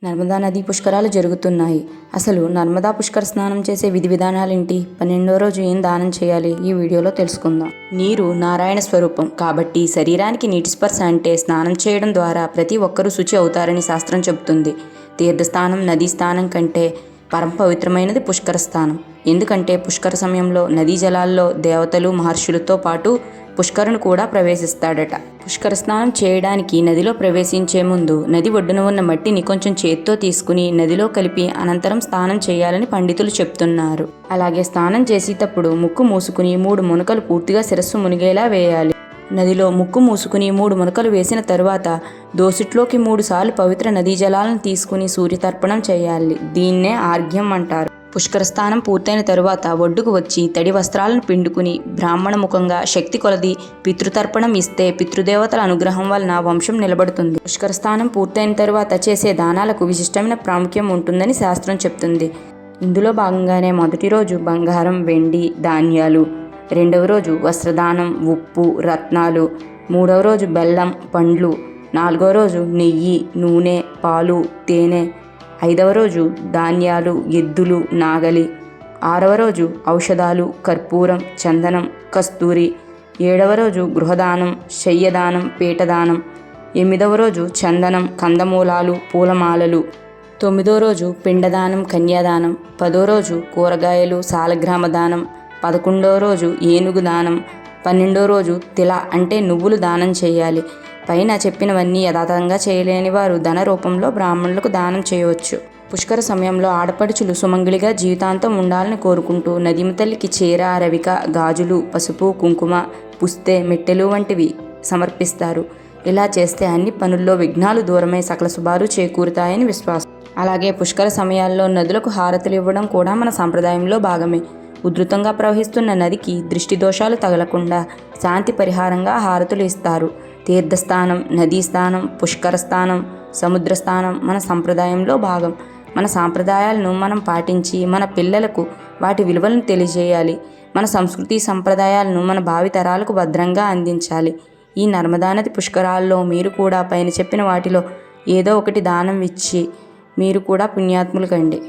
నర్మదా నదీ పుష్కరాలు జరుగుతున్నాయి. అసలు నర్మదా పుష్కర స్నానం చేసే విధి విధానాలేంటి? 12వ రోజు ఏం దానం చేయాలి? ఈ వీడియోలో తెలుసుకుందాం. నీరు నారాయణ స్వరూపం కాబట్టి శరీరానికి నీటి స్పర్శ అంటే స్నానం చేయడం ద్వారా ప్రతి ఒక్కరూ శుచి అవుతారని శాస్త్రం చెబుతుంది. తీర్థస్నానం నదీ స్నానం కంటే పరమ పవిత్రమైనది పుష్కర స్నానం. ఎందుకంటే పుష్కర సమయంలో నదీ జలాల్లో దేవతలు మహర్షులతో పాటు పుష్కరుని కూడా ప్రవేశిస్తాడట. పుష్కర స్నానం చేయడానికి నదిలో ప్రవేశించే ముందు నది ఒడ్డున ఉన్న మట్టిని కొంచెం చేత్తో తీసుకుని నదిలో కలిపి అనంతరం స్నానం చేయాలని పండితులు చెప్తున్నారు. అలాగే స్నానం చేసేటప్పుడు ముక్కు మూసుకుని 3 మునకలు పూర్తిగా శిరస్సు మునిగేలా వేయాలి. నదిలో ముక్కు మూసుకుని 3 మునకలు వేసిన తరువాత దోసిట్లోకి 3 సార్లు పవిత్ర నదీ జలాలను తీసుకుని సూర్యతర్పణం చేయాలి. దీన్నే ఆర్ఘ్యం అంటారు. పుష్కర స్నానం పూర్తయిన తరువాత ఒడ్డుకు వచ్చి తడి వస్త్రాలను పిండుకుని బ్రాహ్మణ ముఖంగా శక్తి కొలది పితృతర్పణం ఇస్తే పితృదేవతల అనుగ్రహం వలన వంశం నిలబడుతుంది. పుష్కర స్నానం పూర్తయిన తరువాత చేసే దానాలకు విశిష్టమైన ప్రాముఖ్యం ఉంటుందని శాస్త్రం చెప్తుంది. ఇందులో భాగంగానే మొదటి రోజు బంగారం, వెండి, ధాన్యాలు, 2వ రోజు వస్త్రదానం, ఉప్పు, రత్నాలు, 3వ రోజు బెల్లం, పండ్లు, 4వ రోజు నెయ్యి, నూనె, పాలు, తేనె, 5వ రోజు ధాన్యాలు, ఎద్దులు, నాగలి, 6వ రోజు ఔషధాలు, కర్పూరం, చందనం, కస్తూరి, 7వ రోజు గృహదానం, శయ్యదానం, పీఠదానం, 8వ రోజు చందనం, కందమూలాలు, పూలమాలలు, 9వ రోజు పిండదానం, కన్యాదానం, 10వ రోజు కూరగాయలు, సాలగ్రామ దానం, 11వ రోజు ఏనుగు దానం, 12వ రోజు తిల అంటే నువ్వులు దానం చేయాలి. పైన చెప్పినవన్నీ యథాతథంగా చేయలేని వారు ధన రూపంలో బ్రాహ్మణులకు దానం చేయవచ్చు. పుష్కర సమయంలో ఆడపడుచులు సుమంగళిగా జీవితాంతం ఉండాలని కోరుకుంటూ నదీమ తల్లికి చీర, రవిక, గాజులు, పసుపు, కుంకుమ, పుస్తె, మెట్టెలు వంటివి సమర్పిస్తారు. ఇలా చేస్తే అన్ని పనుల్లో విఘ్నాలు దూరమై సకల శుభాలు చేకూరుతాయని విశ్వాసం. అలాగే పుష్కర సమయాల్లో నదులకు హారతులు ఇవ్వడం కూడా మన సంప్రదాయంలో భాగమే. ఉధృతంగా ప్రవహిస్తున్న నదికి దృష్టి దోషాలు తగలకుండా శాంతి పరిహారంగా హారతులు ఇస్తారు. తీర్థస్థానం, నదీ స్నానం, పుష్కర స్నానం, సముద్ర స్నానం మన సంప్రదాయంలో భాగం. మన సాంప్రదాయాలను మనం పాటించి మన పిల్లలకు వాటి విలువలను తెలియజేయాలి. మన సంస్కృతి సంప్రదాయాలను మన భావితరాలకు భద్రంగా అందించాలి. ఈ నర్మదా నది పుష్కరాల్లో మీరు కూడా పైన చెప్పిన వాటిలో ఏదో ఒకటి దానం ఇచ్చి మీరు కూడా పుణ్యాత్ములు కండి.